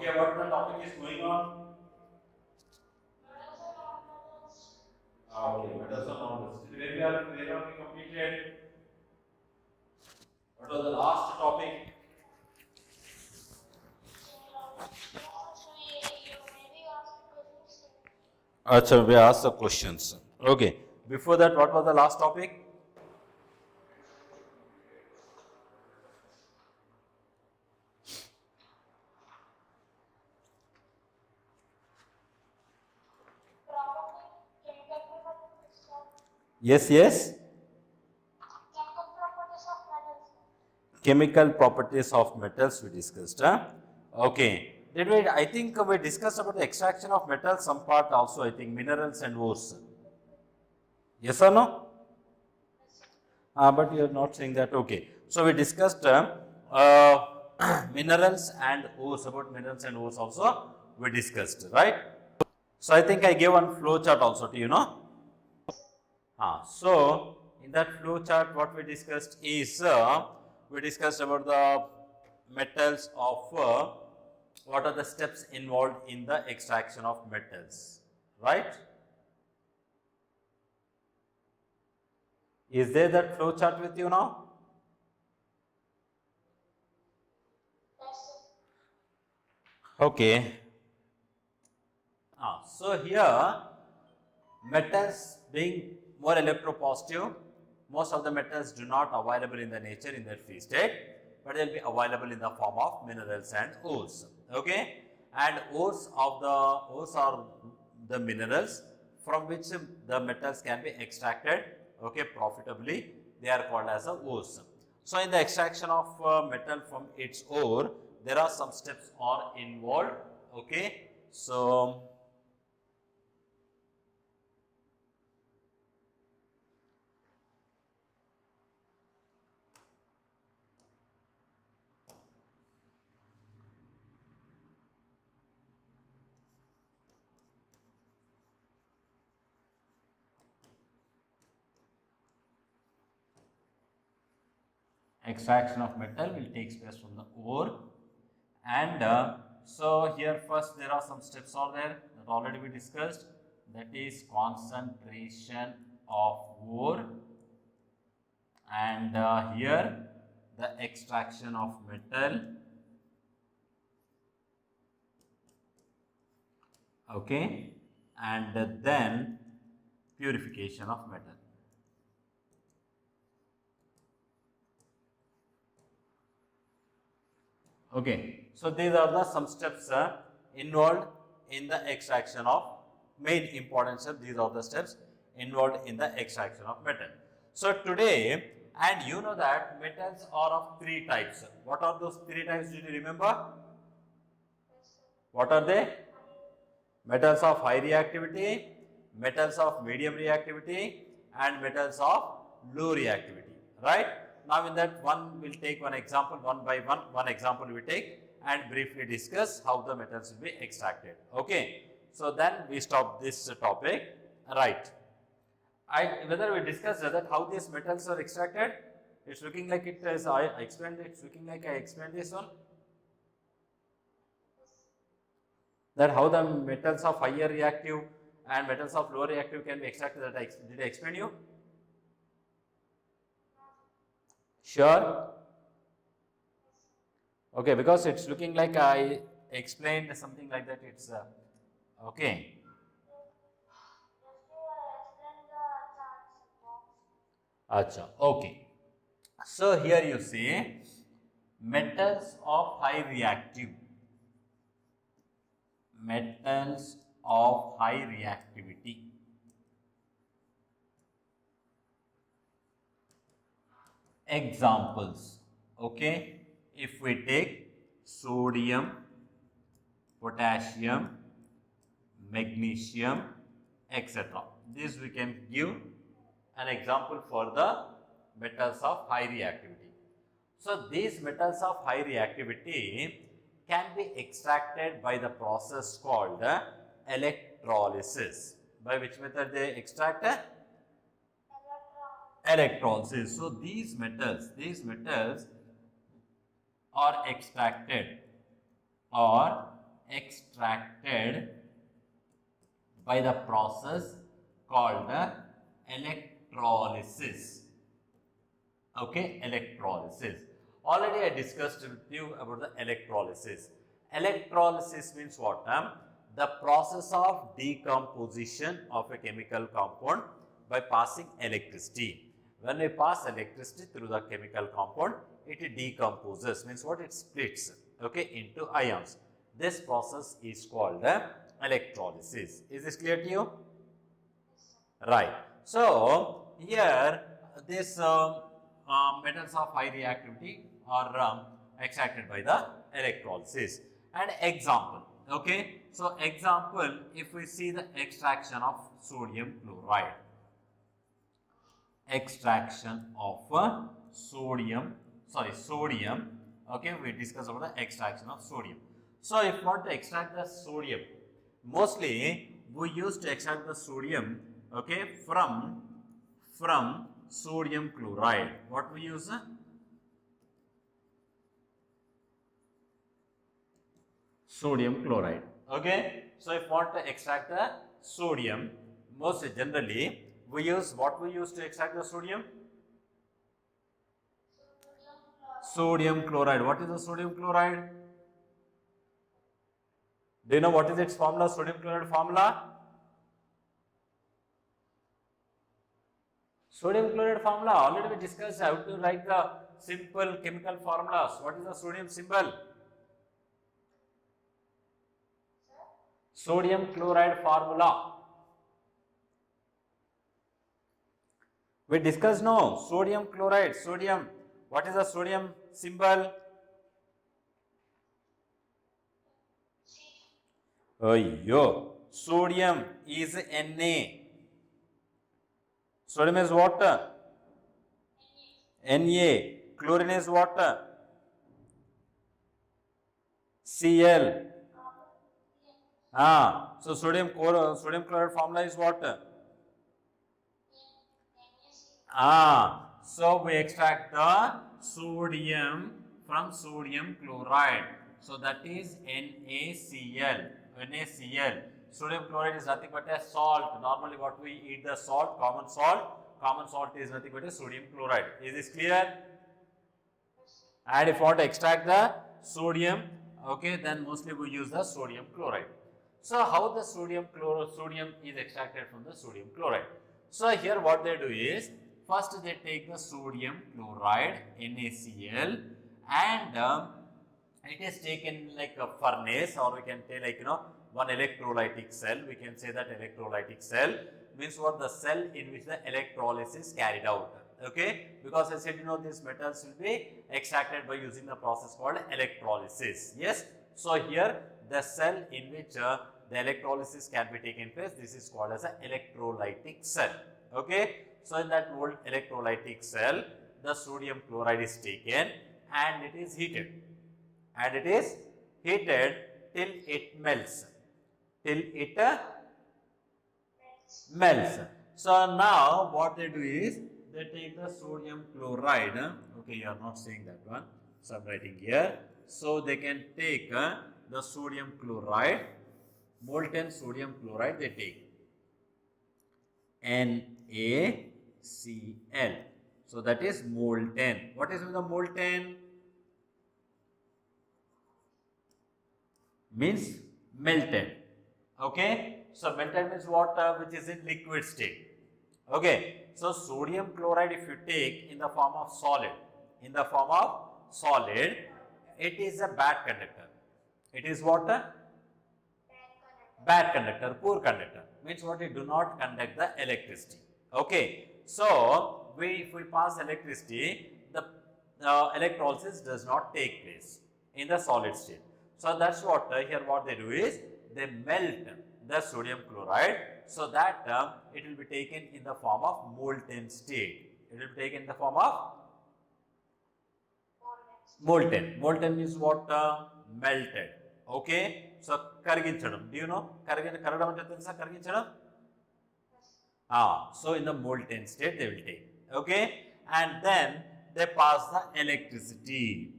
Okay, what the topic is going on? Okay, metals and non-metals. Where are we completed? What was the last topic? Acha, we asked the questions. Okay. Before that, what was the last topic? Yes, yes. Chemical properties of metals we discussed. Huh? Okay. Did we? I think we discussed about the extraction of metals. Some part also. I think minerals and ores. Yes or no? But you are not saying that. Okay. So we discussed minerals and ores. About minerals and ores also we discussed, right? So I think I gave one flow chart also to you know. So in that flow chart, what we discussed is we discussed about the metals of what are the steps involved in the extraction of metals, right? Is there that flow chart with you now? Okay. So here metals being more electropositive, most of the metals do not available in the nature in their free state, but they will be available in the form of minerals and ores. Okay, and ores are the minerals from which the metals can be extracted. Okay, profitably, they are called as the ores. So in the extraction of metal from its ore, there are some steps are involved. Okay, so extraction of metal will take place from the ore, and so here first there are some steps are there that already we discussed, that is concentration of ore, and here the extraction of metal. Okay, and then purification of metal. Okay, so these are the some steps involved in the extraction of main important step. These are the steps involved in the extraction of metal. So today, and you know that metals are of three types. What are those three types? Did you remember? What are they? Metals of high reactivity, metals of medium reactivity, and metals of low reactivity, right? Now in that one, we'll take one example, one by one example we take and briefly discuss how the metals will be extracted, okay? So then we stop this topic, right? Whether we discuss that how these metals are extracted, it's looking like it is, I explained, it's looking like I explained this one. That how the metals of higher reactive and metals of lower reactive can be extracted, that did I explain you? Sure? Okay, because it's looking like I explained something like that, it's okay. Acha, okay. So here you see metals of high reactive, metals of high reactivity. Examples, okay, if we take sodium, potassium, magnesium, etc. This we can give an example for the metals of high reactivity. So these metals of high reactivity can be extracted by the process called electrolysis. By which method they extract? Electrolysis. So these metals are extracted or extracted by the process called the electrolysis. Okay, electrolysis. Already I discussed with you about the electrolysis. Electrolysis means what? The process of decomposition of a chemical compound by passing electricity. When we pass electricity through the chemical compound, it decomposes, means what? It splits, okay, into ions. This process is called electrolysis. Is this clear to you? Right. So, here this metals of high reactivity are extracted by the electrolysis. And example, okay. So, example, if we see the extraction of sodium chloride, extraction of sodium, okay, we discussed about the extraction of sodium. So, if we want to extract the sodium, mostly we used to extract the sodium, okay, from sodium chloride. What we use? Sodium chloride. Okay. So, if we want to extract the sodium, most generally we use what we use to extract the sodium? Sodium chloride. What is the sodium chloride? Do you know what is its formula? Sodium chloride formula? Sodium chloride formula, already we discussed how to write the simple chemical formulas. What is the sodium symbol? Sodium chloride formula. We discussed no, sodium chloride, sodium. What is the sodium symbol? Oh, yo. Sodium is Na. Sodium is what? Na. Chlorine is what? Cl. So sodium chloride formula is what? So we extract the sodium from sodium chloride. So that is NaCl. NaCl. Sodium chloride is nothing but a salt. Normally what we eat the salt, common salt. Common salt is nothing but a sodium chloride. Is this clear? And if you want to extract the sodium, okay, then mostly we use the sodium chloride. So how the sodium is extracted from the sodium chloride? So here what they do is, first they take the sodium chloride, NaCl, and it is taken like a furnace, or we can say like one electrolytic cell. We can say that electrolytic cell means what? The cell in which the electrolysis is carried out. Okay, because I said these metals will be extracted by using the process called electrolysis. Yes. So here the cell in which the electrolysis can be taken place, this is called as an electrolytic cell. Okay. So in that old electrolytic cell, the sodium chloride is taken and it is heated. And it is heated till it melts. Till it melts. So now what they do is, they take the sodium chloride. Okay, you are not saying that one. So I am writing here. So they can take the sodium chloride, molten sodium chloride they take. NaCl. So that is molten. What is the molten? Means melted. Okay. So melted means what? Which is in liquid state. Okay. So sodium chloride if you take in the form of solid, it is a bad conductor. It is what? Bad conductor, poor conductor. Means what? It do not conduct the electricity. Okay. So if we pass electricity, the electrolysis does not take place in the solid state. So that's what here what they do is, they melt the sodium chloride so that it will be taken in the form of molten state. It will be taken in the form of molten. Molten means what? Melted. Okay. So kariginchadam. Do you know? Karadam ante telusa kariginchadam? So in the molten state they will take. Okay. And then they pass the electricity.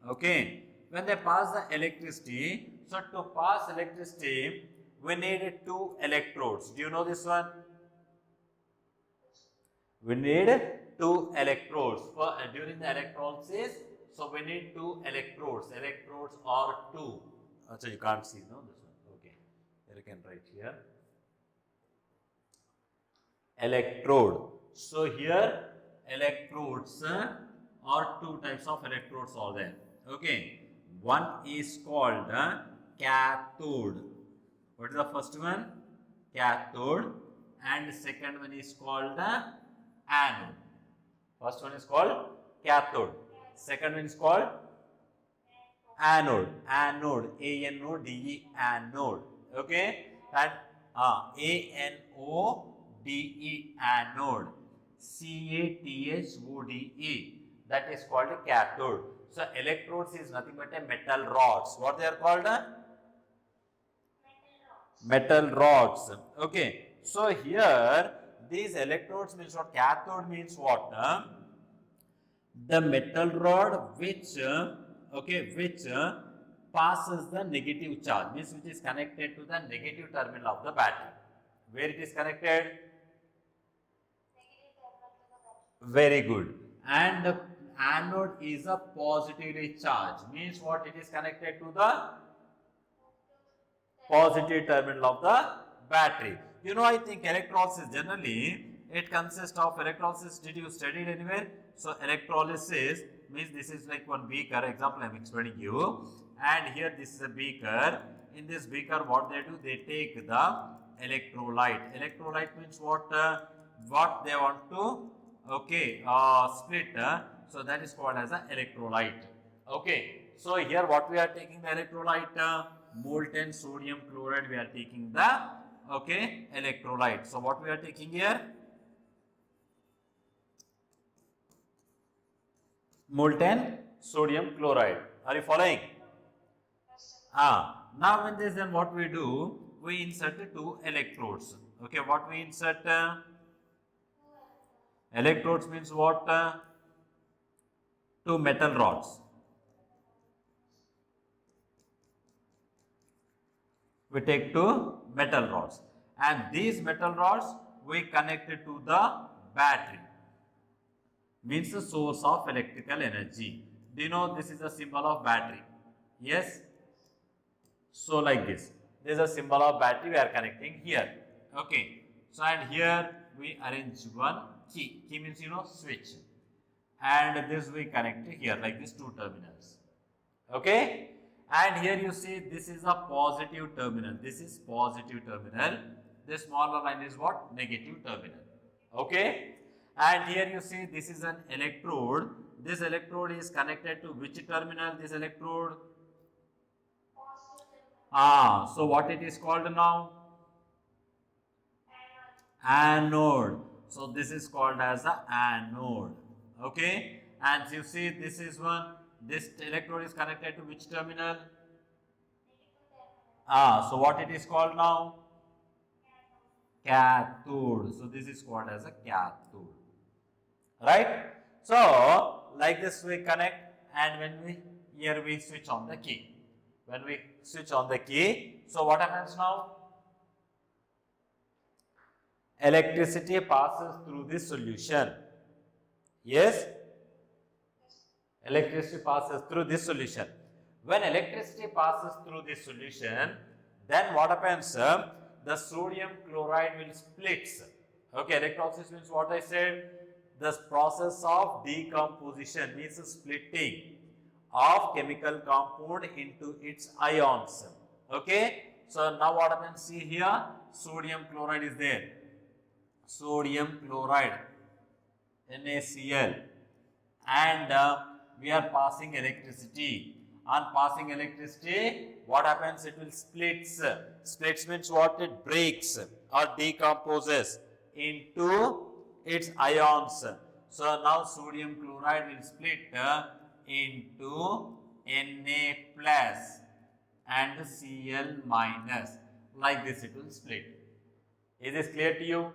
Okay, when they pass the electricity, so to pass electricity, we need two electrodes. Do you know this one? We need two electrodes for during the electrolysis. So we need two electrodes. Electrodes are two. So you can't see, no, this one. Okay, here you can write here. Electrode. So here electrodes are two types of electrodes are there. Okay, one is called cathode. What is the first one? Cathode, and second one is called anode. First one is called cathode. Second one is called anode. Anode. A-N-O-D-E. Anode. Okay, and A-N-O-D-E. Anode. C-A-T-H-O-D-E. That is called a cathode. So electrodes is nothing but a metal rods. What they are called? Metal rods. Okay. So here these electrodes means what? Cathode means what? The metal rod which passes the negative charge, means which is connected to the negative terminal of the battery. Where it is connected? Very good. And the anode is a positively charged, means what? It is connected to the positive terminal of the battery. You know, I think electrolysis generally it consists of electrolysis. Did you study it anywhere? So electrolysis means this is like one beaker. Example I am explaining you, and here this is a beaker. In this beaker, what they do? They take the electrolyte. Electrolyte means what? What they want to split. So that is called as an electrolyte. Okay. So here what we are taking the electrolyte? Molten sodium chloride we are taking the electrolyte. So what we are taking here? Molten sodium chloride. Are you following? Now when this, then what we do? We insert two electrodes. Okay, what we insert? Electrodes means what? Two metal rods. We take two metal rods, and these metal rods we connected to the battery, means the source of electrical energy. Do you know this is a symbol of battery? Yes. So like this is a symbol of battery we are connecting here. Okay. So and here we arrange one key. Key means switch, and this we connect here like this two terminals. Okay. And here you see this is a positive terminal. This is positive terminal. This smaller line is what? Negative terminal. Okay. And here you see this is an electrode. This electrode is connected to which terminal? This electrode? So what it is called now? Anode. So this is called as a anode. Okay. And you see this is one. This electrode is connected to which terminal? So what it is called now? Cathode. So this is called as a cathode. Right? So like this we connect, and when we switch on the key. When we switch on the key, so what happens now? Electricity passes through this solution. Yes? Electricity passes through this solution. When electricity passes through this solution, then what happens? The sodium chloride will split. Okay, electrolysis means what I said? The process of decomposition means splitting of chemical compound into its ions. Okay, so now what happens? See here, sodium chloride is there. Sodium chloride, NaCl, and we are passing electricity. On passing electricity, what happens? It will splits. Splits means what? It breaks or decomposes into its ions. So now sodium chloride will split into Na plus and Cl minus. Like this it will split. Is this clear to you?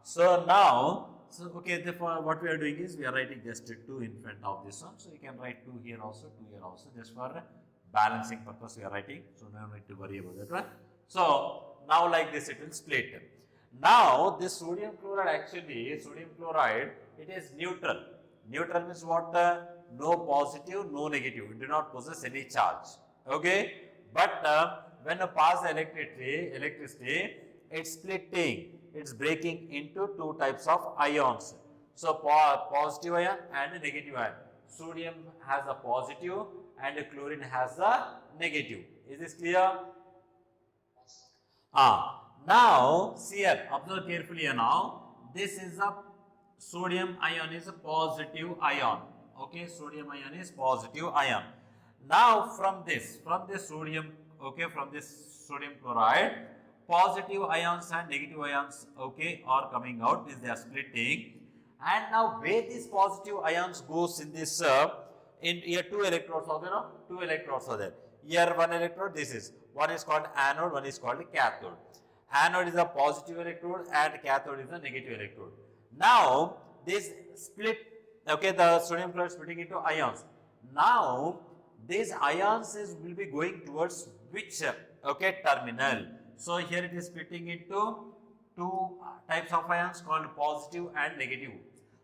So now So okay, therefore what we are doing is we are writing just 2 in front of this one. So you can write 2 here also, 2 here also, just for balancing purpose we are writing. So no need to worry about that one. So now like this it will split. Now this sodium chloride, actually sodium chloride, it is neutral. Neutral means what? No positive, no negative. It do not possess any charge. Okay. But when you pass the electricity, it's splitting. It's breaking into 2 types of ions. So positive ion and negative ion. Sodium has a positive and chlorine has a negative. Is this clear? Now see here, observe carefully here now. This is a sodium ion is a positive ion. Okay, sodium ion is positive ion. Now from this sodium, okay, from this sodium chloride, positive ions and negative ions, okay, are coming out, means they are splitting. And now where these positive ions goes in this, in here 2 electrodes are there, no? 2 electrodes are there. Here 1 electrode, this is, one is called anode, one is called cathode. Anode is a positive electrode and cathode is a negative electrode. Now this split, okay, the sodium chloride splitting into ions. Now these ions will be going towards which, okay, terminal. So here it is splitting into 2 types of ions called positive and negative.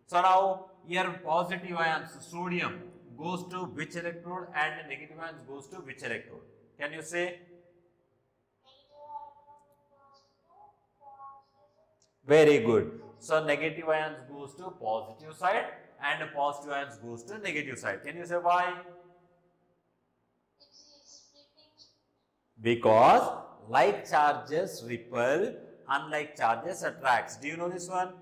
So now here positive ions, sodium, goes to which electrode and negative ions goes to which electrode? Can you say? Very good. So negative ions goes to positive side and positive ions goes to negative side. Can you say why? Because like charges repel, unlike charges attracts. Do you know this one?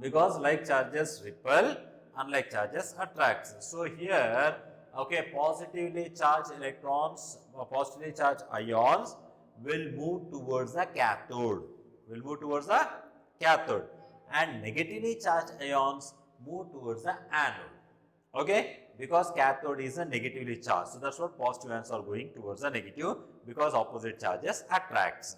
Because like charges repel, unlike charges attracts. So here, okay, positively charged electrons or positively charged ions will move towards the cathode. And negatively charged ions move towards the anode. Okay, because cathode is a negatively charged. So that's what positive ions are going towards the negative, because opposite charges attracts.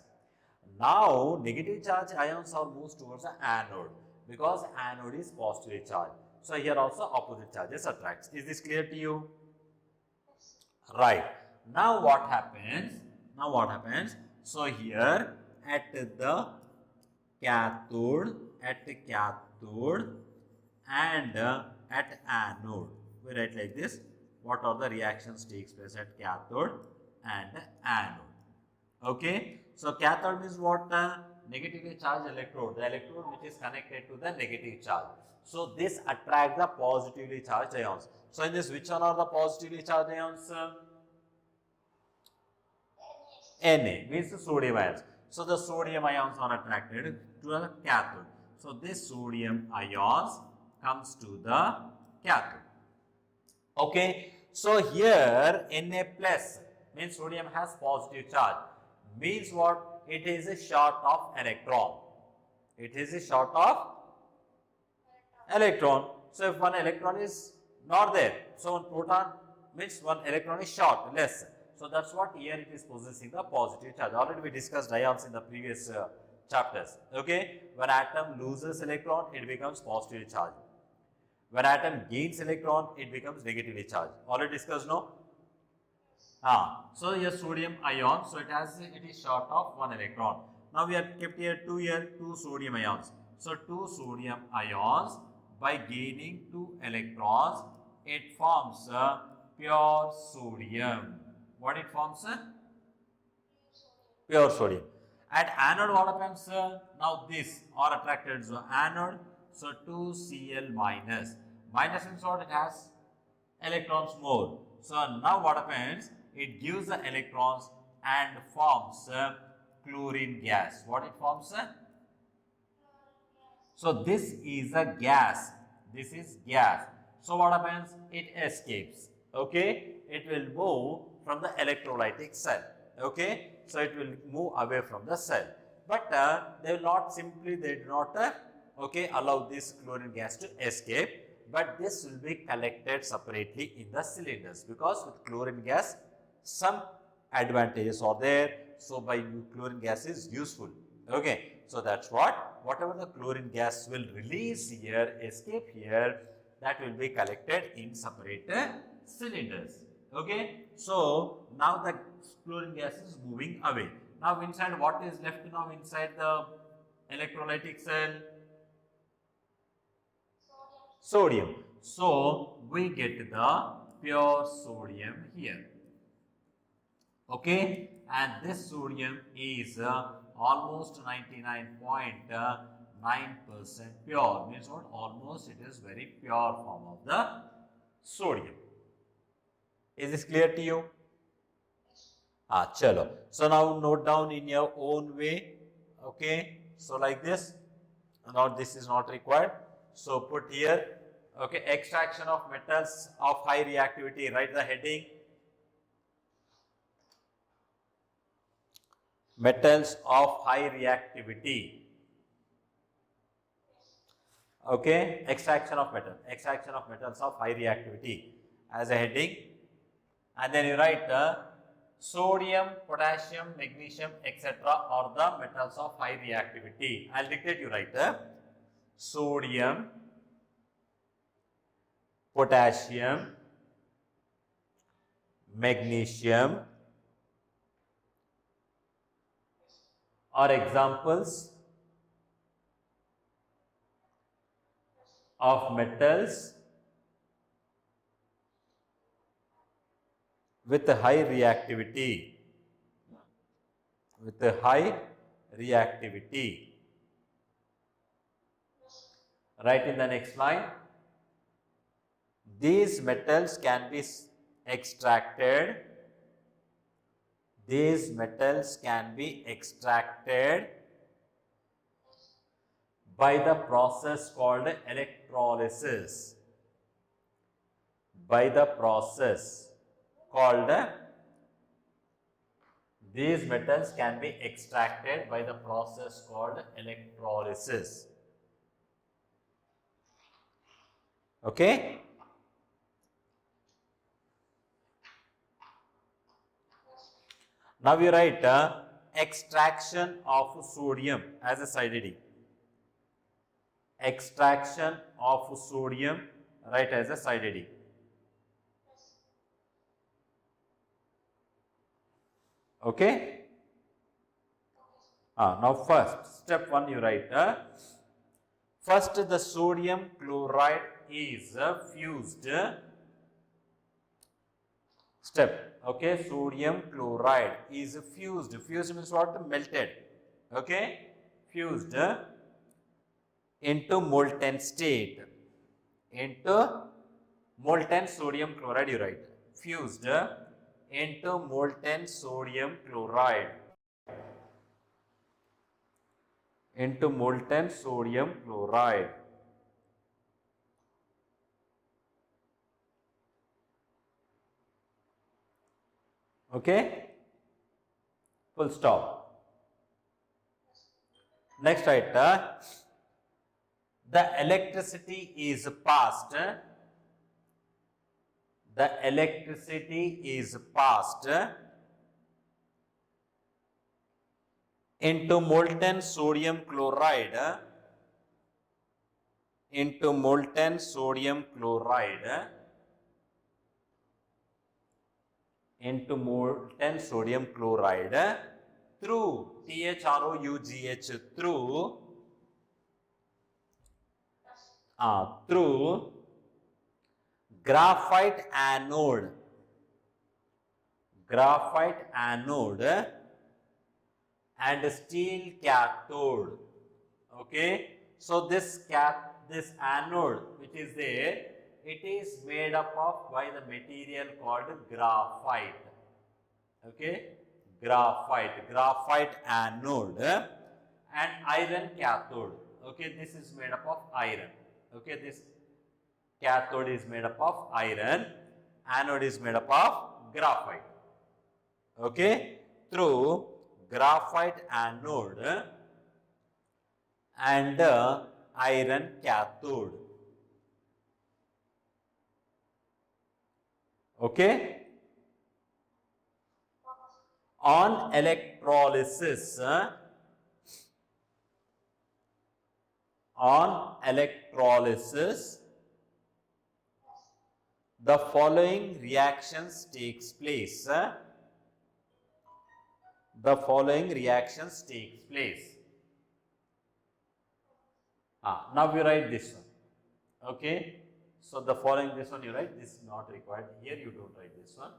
Now negative charge ions are moves towards the anode, because anode is positively charged. So here also opposite charges attracts. Is this clear to you? Right. Now what happens? So here at the cathode and at anode, we write like this. What are the reactions takes place at cathode and anode? Okay. So cathode means what? Negatively charged electrode, the electrode which is connected to the negative charge. So this attracts the positively charged ions. So in this, which one are the positively charged ions? Na means the sodium ions. So the sodium ions are attracted to the cathode. So this sodium ions comes to the cathode. Okay. So here Na plus means sodium has positive charge. Means what? It is a short of electron. So if one electron is not there, so one proton means one electron is short, less. So that's what here it is possessing the positive charge. Already we discussed ions in the previous chapters. Okay, when atom loses electron, it becomes positively charged. When atom gains electron, it becomes negatively charged. Already discussed, no? So here sodium ion, so it is short of 1 electron. Now we have kept here 2 sodium ions. So 2 sodium ions, by gaining 2 electrons, it forms pure sodium. What it forms? Pure sodium. At anode what happens? Now this are attracted to anode, so 2Cl minus. Minus means what? It has electrons more. So now what happens? It gives the electrons and forms chlorine gas. What it forms? So this is a gas. So what happens? It escapes. Okay, it will move from the electrolytic cell. Okay, so it will move away from the cell. But they will not simply, they do not okay, allow this chlorine gas to escape. But this will be collected separately in the cylinders, because with chlorine gas, some advantages are there. So by chlorine gas is useful. Okay, So that's what, whatever the chlorine gas will release here, escape here, that will be collected in separate cylinders. Okay. So now the chlorine gas is moving away. Now inside, what is left now inside the electrolytic cell? Sodium. So we get the pure sodium here. Okay, and this sodium is almost 99.9% pure, means what, almost it is very pure form of the sodium. Is this clear to you? Chalo. So now note down in your own way. Okay, so like this. Now this is not required. So put here. Okay, extraction of metals of high reactivity. Write the heading. Metals of high reactivity. Okay, extraction of metals of high reactivity as a heading, and then you write sodium, potassium, magnesium, etc. are the metals of high reactivity. I'll dictate, you write sodium, potassium, magnesium are examples of metals with a high reactivity. Write in the next line. These metals can be extracted. These metals can be extracted by the process called electrolysis. These metals can be extracted by the process called electrolysis. Okay? Now you write extraction of sodium as a side heading. Extraction of sodium, write as a side heading. Okay? Now first, step 1 you write. First, the sodium chloride is fused. Step. Okay, sodium chloride is fused. Fused means what? Melted. Okay, fused into molten state. Into molten sodium chloride, you write. Fused into molten sodium chloride. Into molten sodium chloride. Okay, full stop. Next, write the electricity is passed. The electricity is passed into molten sodium chloride. Into molten sodium chloride. Into molten sodium chloride through THROUGH, through graphite anode. And steel cathode. Okay, so this anode which is there, it is made up of by the material called graphite. Okay, graphite anode and iron cathode. Okay, this is made up of iron. Okay, this cathode is made up of iron, anode is made up of graphite. Okay, through graphite anode and iron cathode. Okay, on electrolysis, on electrolysis, the following reactions takes place. The following reactions takes place. Now you write this one. Okay. So the following, this one you write. This is not required. Here you don't write this one.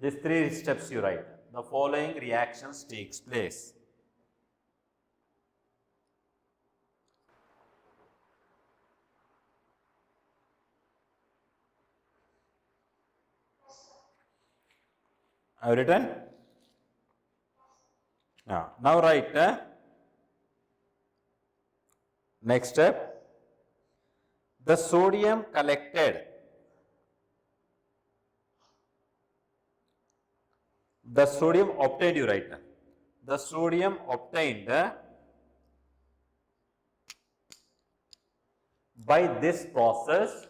These 3 steps you write. The following reactions takes place. I have written. Now write. Next step. The sodium collected. The sodium obtained, you write. The sodium obtained by this process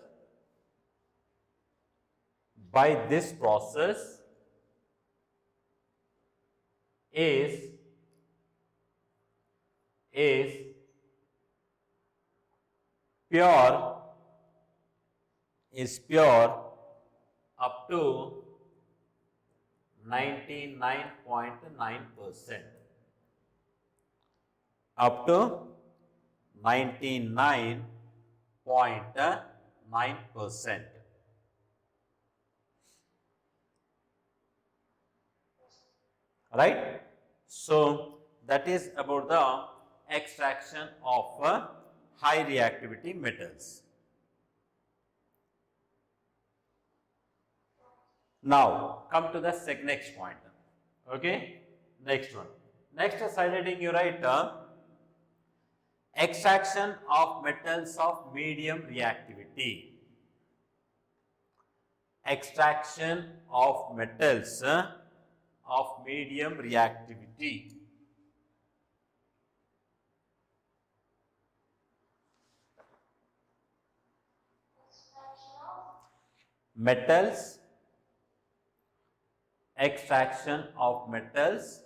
is pure up to 99.9%. Up to 99.9%. Right? So that is about the extraction of high reactivity metals. Now come to the next point. Okay, next one. Next side heading you write extraction of metals of medium reactivity. Extraction of metals of medium reactivity. Metals, extraction of metals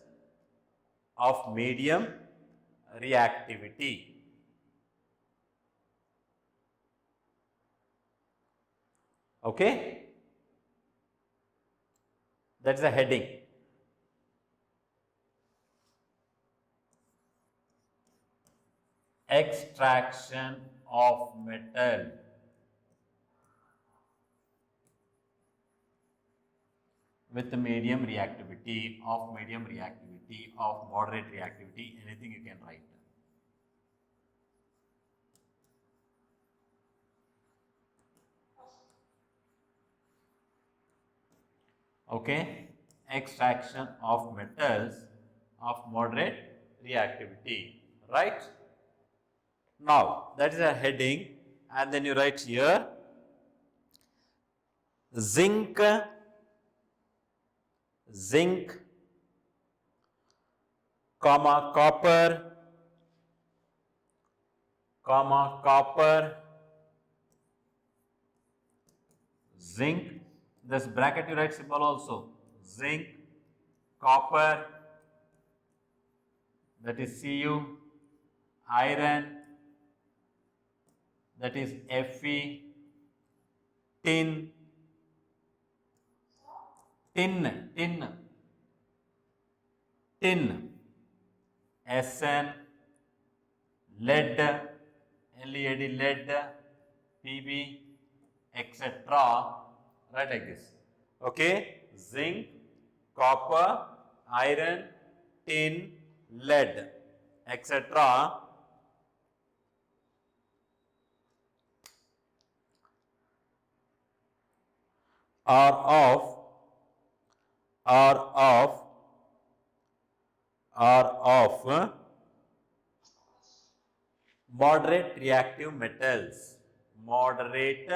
of medium reactivity. Okay, that's the heading. Extraction of metal with medium reactivity, of moderate reactivity, anything you can write. Okay, extraction of metals of moderate reactivity, right? Now, that is a heading, and then you write here zinc, copper, zinc. This bracket you write symbol also. Zinc, copper, that is Cu, iron, that is Fe, tin, Sn, lead, lead, Pb, etc. Right, like this. Okay, zinc, copper, iron, tin, lead, etc. are of moderate reactive metals. Moderate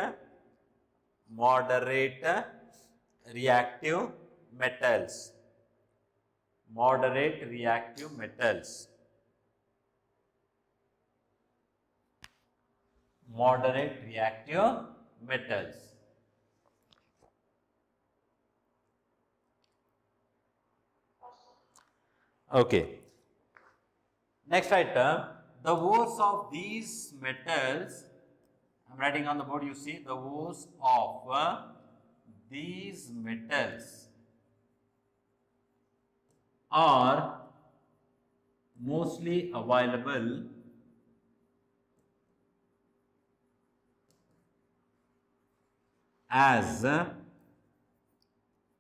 reactive metals. Moderate reactive metals. Moderate reactive metals. Okay. Next item, the ores of these metals, I am writing on the board, you see, the ores of these metals are mostly available as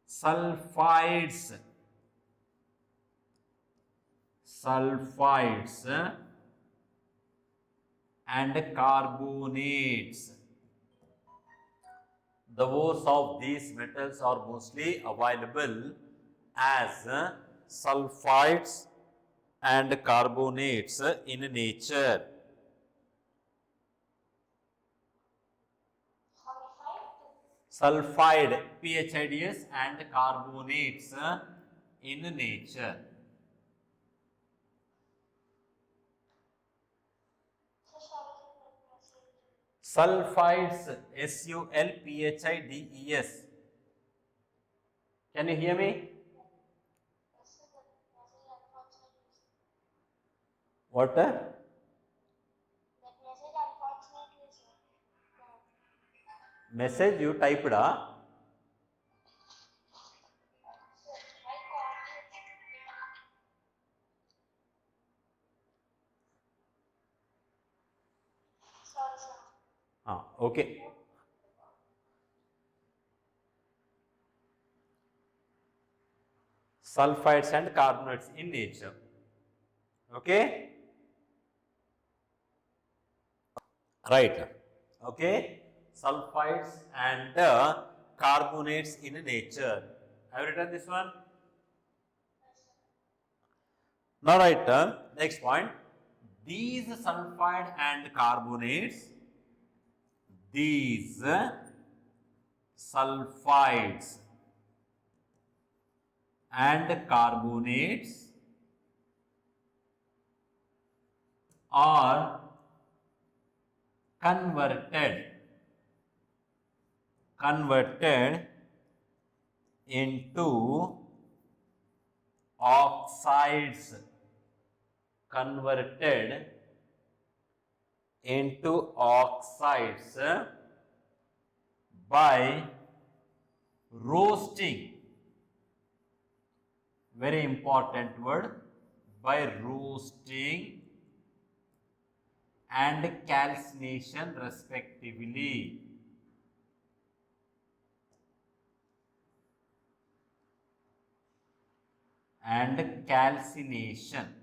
sulfides and carbonates. The ores of these metals are mostly available as sulfides and carbonates in nature. Sulfide, PHIDS, and carbonates in nature. Sulfides, SULPHIDES. Can you hear me? What? Message you typed? Okay. Sulfides and carbonates in nature. Okay? Right. Okay? Sulfides and carbonates in nature. Have you written this one? Now write next point. These sulfide and carbonates, these sulfides and carbonates are converted into oxides, by roasting. Very important word, by roasting and calcination respectively. And calcination.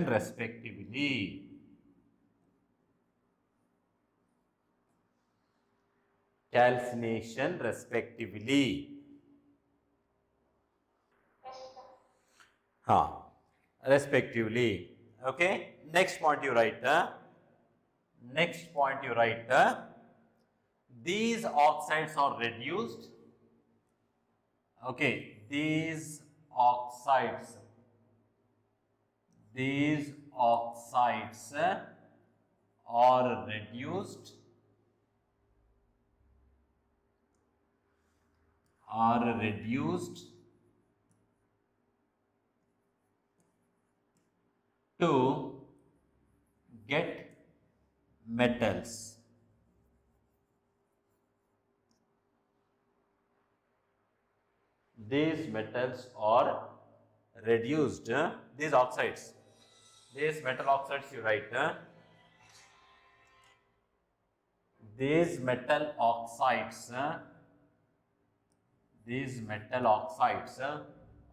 Respectively. Calcination respectively. Respectively. Okay. Next point you write. These oxides are reduced. Okay. These oxides are reduced to get metals. These metals are reduced, these oxides, these metal oxides you write, these metal oxides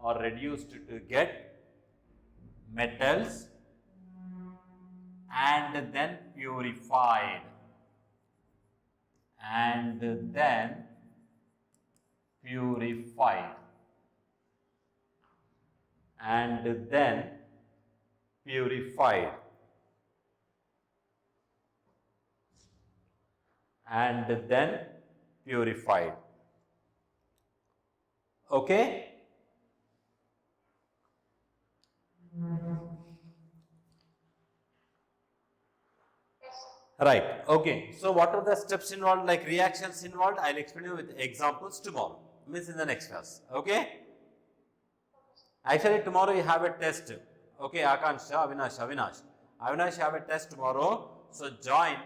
are reduced to get metals and then purified. Okay? Right. Okay. So what are the steps involved, like reactions involved? I'll explain you with examples tomorrow. means in the next class. Okay. Actually, tomorrow you have a test. Okay, Akansha, Avinash have a test tomorrow. So join,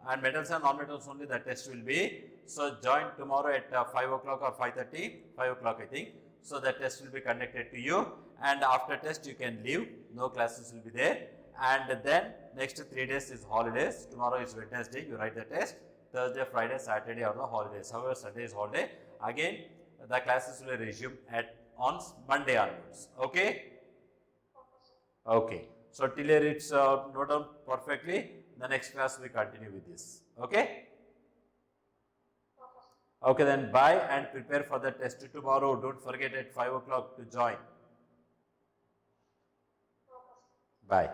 and metals and non-metals only the test will be. So join tomorrow at 5 o'clock or 5:30, 5 o'clock I think. So the test will be conducted to you, and after test you can leave. No classes will be there, and then next 3 days is holidays. Tomorrow is Wednesday. You write the test. Thursday, Friday, Saturday are the holidays. However, Sunday is holiday. Again, the classes will resume on Monday onwards. Okay. Okay. So till here it's note down perfectly. The next class we continue with this. Okay. Okay, then bye and prepare for the test tomorrow. Don't forget at 5 o'clock to join. Bye.